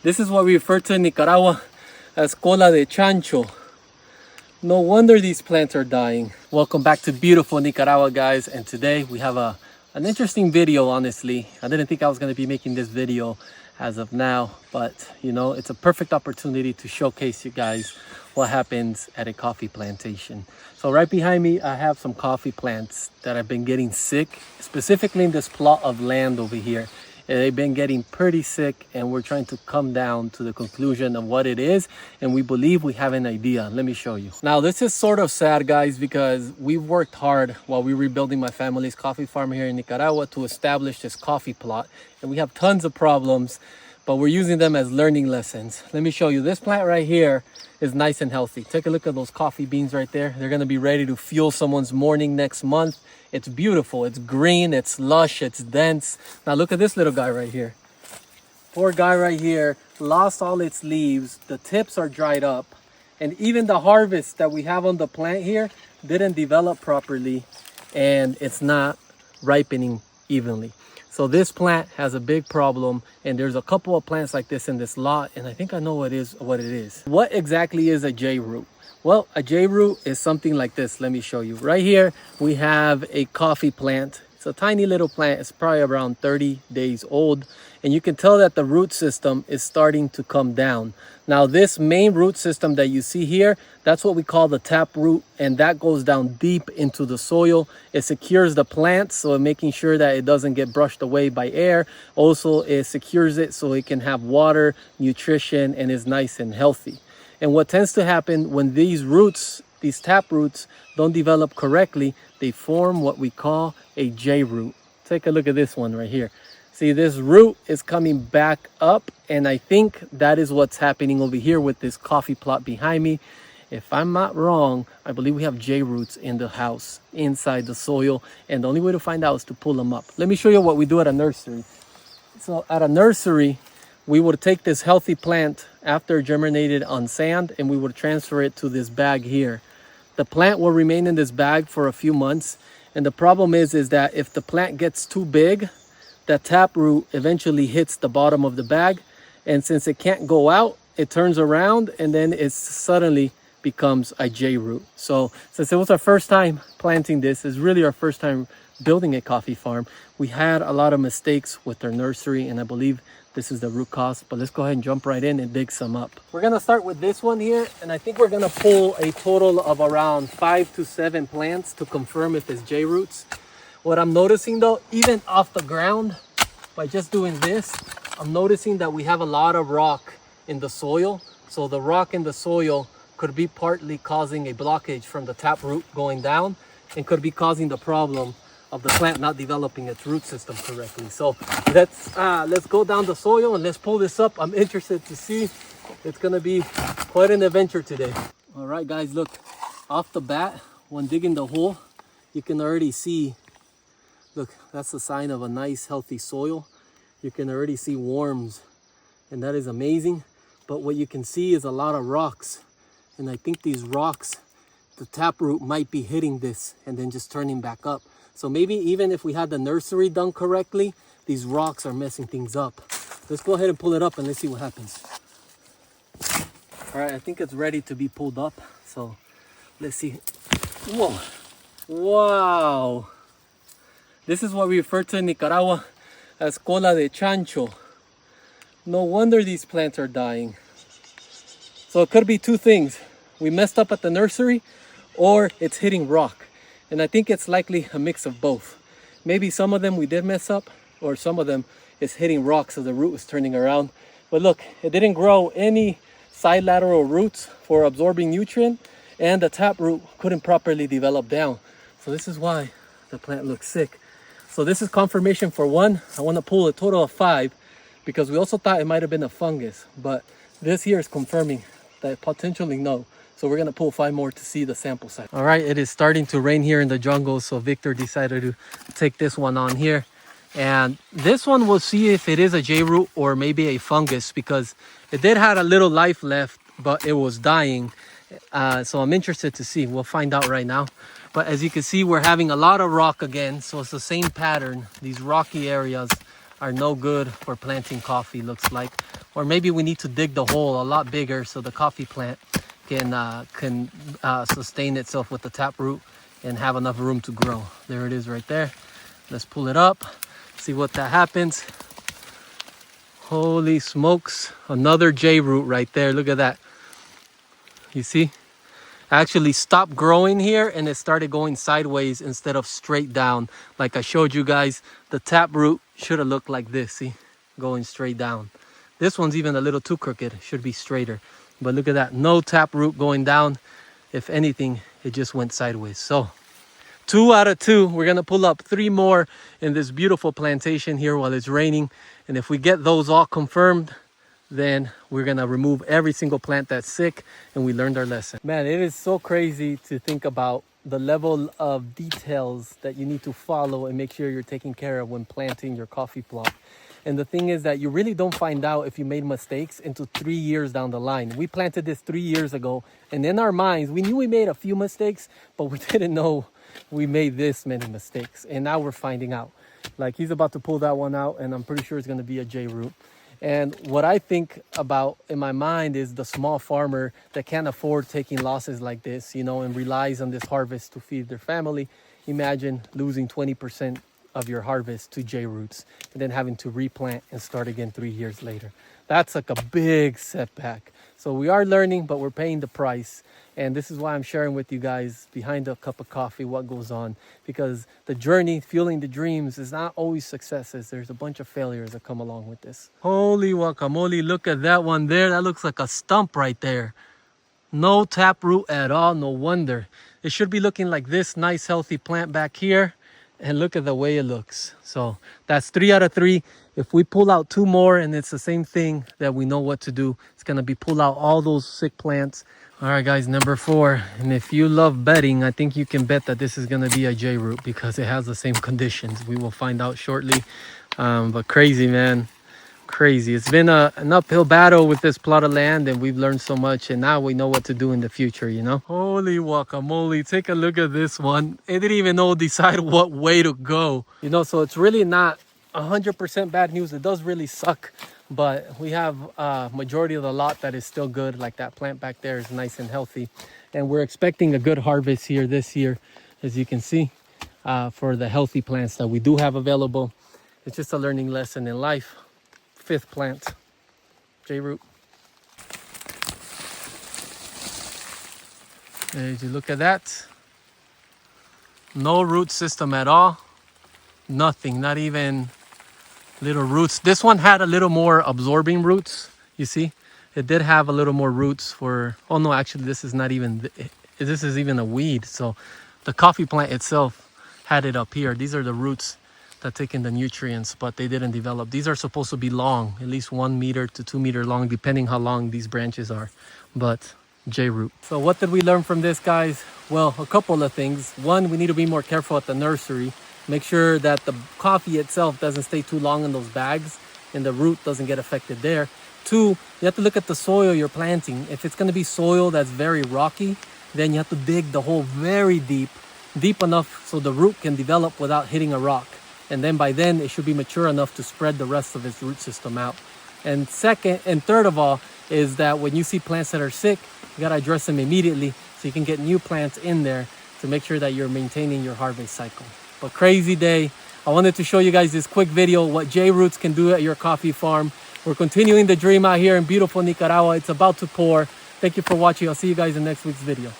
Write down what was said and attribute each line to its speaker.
Speaker 1: This is what we refer to in Nicaragua as cola de chancho. No wonder these plants are dying. Welcome back to beautiful Nicaragua, guys. And today we have an interesting video, honestly. I didn't think I was going to be making this video as of now, but you know, it's a perfect opportunity to showcase you guys what happens at a coffee plantation. So right behind me, I have some coffee plants that have been getting sick, specifically in this plot of land over here. They've been getting pretty sick, and we're trying to come down to the conclusion of what it is, and we believe we have an idea. Let me show you. Now, this is sort of sad, guys, because we've worked hard while we're rebuilding my family's coffee farm here in Nicaragua to establish this coffee plot, and we have tons of problems, but we're using them as learning lessons. Let me show you. This plant right here is nice and healthy. Take a look at those coffee beans right there. They're going to be ready to fuel someone's morning next month. It's beautiful. It's green. It's lush. It's dense. Now look at this little guy right here. Poor guy right here lost all its leaves. The tips are dried up. And even the harvest that we have on the plant here didn't develop properly, and it's not ripening evenly. So this plant has a big problem, and there's a couple of plants like this in this lot, and I think I know what it is. What exactly is a J root? Well, a J root is something like this. Let me show you. Right here, we have a coffee plant. It's a tiny little plant. It's probably around 30 days old. And you can tell that the root system is starting to come down. Now, this main root system that you see here, that's what we call the tap root. And that goes down deep into the soil. It secures the plant, so making sure that it doesn't get brushed away by air. Also, it secures it so it can have water, nutrition, and is nice and healthy. And what tends to happen when these roots, these tap roots, don't develop correctly, they form what we call a J root. Take a look at this one right here. See, this root is coming back up, and I think that is what's happening over here with this coffee plot behind me. If I'm not wrong, I believe we have J roots in the house, inside the soil, and the only way to find out is to pull them up. Let me show you what we do at a nursery. So at a nursery, we would take this healthy plant after germinated on sand, and we would transfer it to this bag here. The plant will remain in this bag for a few months, and the problem is that if the plant gets too big, that tap root eventually hits the bottom of the bag, and since it can't go out, it turns around and then it suddenly becomes a J root. So since it was our first time planting this, it's really our first time building a coffee farm, we had a lot of mistakes with our nursery, and I believe this is the root cause. But let's go ahead and jump right in and dig some up. We're gonna start with this one here, and I think we're gonna pull a total of around 5 to 7 plants to confirm if it's J roots. What I'm noticing though, even off the ground, by just doing this, I'm noticing that we have a lot of rock in the soil. So the rock in the soil could be partly causing a blockage from the tap root going down, and could be causing the problem of the plant not developing its root system correctly. So let's go down the soil and let's pull this up. I'm interested to see. It's gonna be quite an adventure today. All right, guys, look, off the bat, when digging the hole, you can already see, look, that's a sign of a nice healthy soil. You can already see worms, and that is amazing. But what you can see is a lot of rocks, and I think these rocks, the taproot might be hitting this and then just turning back up. So maybe even if we had the nursery done correctly, these rocks are messing things up. Let's go ahead and pull it up and let's see what happens. All right, I think it's ready to be pulled up. So let's see. Whoa, wow. This is what we refer to in Nicaragua as cola de chancho. No wonder these plants are dying. So it could be two things. We messed up at the nursery, or it's hitting rock. And I think it's likely a mix of both. Maybe some of them we did mess up, or some of them is hitting rock, so the root is turning around. But look, it didn't grow any side lateral roots for absorbing nutrient, and the tap root couldn't properly develop down. So this is why the plant looks sick. So this is confirmation for one. I want to pull a total of 5, because we also thought it might have been a fungus, but this here is confirming that potentially no. So we're gonna pull 5 more to see the sample size. All right, it is starting to rain here in the jungle, so Victor decided to take this one on here. And this one, we'll see if it is a J root or maybe a fungus, because it did have a little life left, but it was dying. So I'm interested to see. We'll find out right now. But as you can see, we're having a lot of rock again, so it's the same pattern. These rocky areas are no good for planting coffee, looks like. Or maybe we need to dig the hole a lot bigger so the coffee plant can sustain itself with the taproot and have enough room to grow. There it is right there. Let's pull it up, see what that happens. Holy smokes, another J root right there. Look at that. You see? Actually stopped growing here and it started going sideways instead of straight down. Like I showed you guys, the taproot should have looked like this, see? Going straight down. This one's even a little too crooked, should be straighter. But look at that, no taproot going down. If anything, it just went sideways. So 2 out of 2, we're gonna pull up 3 more in this beautiful plantation here while it's raining. And if we get those all confirmed, then we're gonna remove every single plant that's sick, and we learned our lesson. Man, it is so crazy to think about the level of details that you need to follow and make sure you're taking care of when planting your coffee plot. And the thing is that you really don't find out if you made mistakes until 3 years down the line. We planted this 3 years ago, and in our minds, we knew we made a few mistakes, but we didn't know we made this many mistakes. And now we're finding out. Like he's about to pull that one out, and I'm pretty sure it's gonna be a J root. And what I think about in my mind is the small farmer that can't afford taking losses like this, you know, and relies on this harvest to feed their family. Imagine losing 20% of your harvest to J roots and then having to replant and start again 3 years later. That's like a big setback. So we are learning, but we're paying the price. And this is why I'm sharing with you guys behind a cup of coffee what goes on, because the journey, fueling the dreams, is not always successes. There's a bunch of failures that come along with this. Holy guacamole, look at that one there. That looks like a stump right there. No taproot at all, no wonder. It should be looking like this nice healthy plant back here. And look at the way it looks. So that's 3 out of 3. If we pull out 2 more and it's the same thing, that we know what to do. It's gonna be pull out all those sick plants. All right, guys, number 4. And if you love betting, I think you can bet that this is gonna be a J root because it has the same conditions. We will find out shortly. But crazy, man. Crazy. It's been an uphill battle with this plot of land, and we've learned so much, and now we know what to do in the future, you know. Holy guacamole, take a look at this one. It didn't even know decide what way to go, you know. So it's really not 100% bad news. It does really suck, but we have majority of the lot that is still good. Like that plant back there is nice and healthy, and we're expecting a good harvest here this year, as you can see, for the healthy plants that we do have available. It's just a learning lesson in life. 5th plant, J root. As you look at that, no root system at all. Nothing, not even little roots. This one had a little more absorbing roots. You see, it did have a little more roots for, oh no, actually this is not even, this is even a weed. So the coffee plant itself had it up here. These are the roots that take in the nutrients, but they didn't develop. These are supposed to be long, at least 1 meter to 2 meter long, depending how long these branches are. But J root. So what did we learn from this, guys? Well, a couple of things. One, we need to be more careful at the nursery. Make sure that the coffee itself doesn't stay too long in those bags and the root doesn't get affected there. 2, you have to look at the soil you're planting. If it's gonna be soil that's very rocky, then you have to dig the hole very deep enough so the root can develop without hitting a rock. And then by then it should be mature enough to spread the rest of its root system out. And second and third of all is that when you see plants that are sick, you gotta address them immediately so you can get new plants in there to make sure that you're maintaining your harvest cycle. But crazy day. I wanted to show you guys this quick video, what J roots can do at your coffee farm. We're continuing the dream out here in beautiful Nicaragua. It's about to pour. Thank you for watching. I'll see you guys in next week's video.